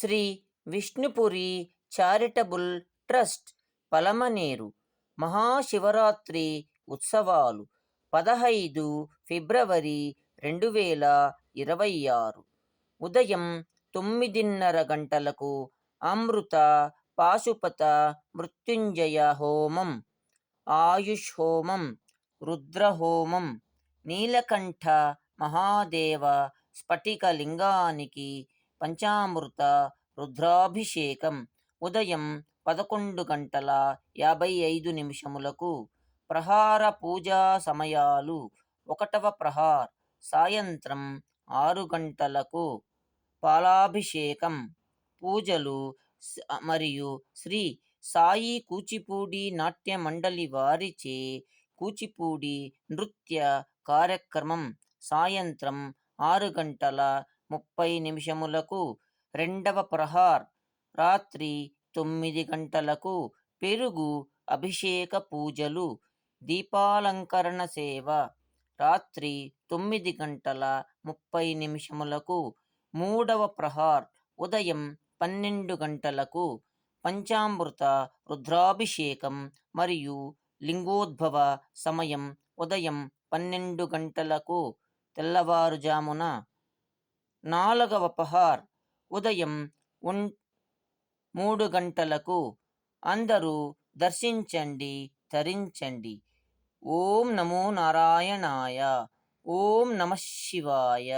Shri Vishnupuri charitable trust Palamaner Mahashivratri ఉత్సవాలు 15 ఫిబ్రవరి 2026 ఉదయం 9:30 గంటలకు అమృత పాశుపత మృత్యుంజయ హోమం, ఆయుష్ హోమం, రుద్రహోమం, నీలకంఠ మహాదేవ స్ఫటిక లింగానికి పంచామృత రుద్రాభిషేకం ఉదయం 11:55 ప్రహార పూజా సమయాలు 1వ ప్రహార్ సాయంత్రం 6 గంటలకు పాలాభిషేకం పూజలు మరియు శ్రీ సాయి కూచిపూడి నాట్య మండలి వారిచే కూచిపూడి నృత్య కార్యక్రమం సాయంత్రం 6:30 రెండవ ప్రహార్ రాత్రి 9 గంటలకు పెరుగు అభిషేక పూజలు దీపాలంకరణ సేవ రాత్రి 9:30 మూడవ ప్రహార్ ఉదయం 12 గంటలకు పంచామృత రుద్రాభిషేకం మరియు లింగోద్భవ సమయం ఉదయం 12 గంటలకు తెల్లవారుజామున. నాలుగవ ప్రహార్ ఉదయం 3 గంటలకు. అందరూ దర్శించండి, తరించండి. ఓం నమో నారాయణాయ. ఓం నమః శివాయ.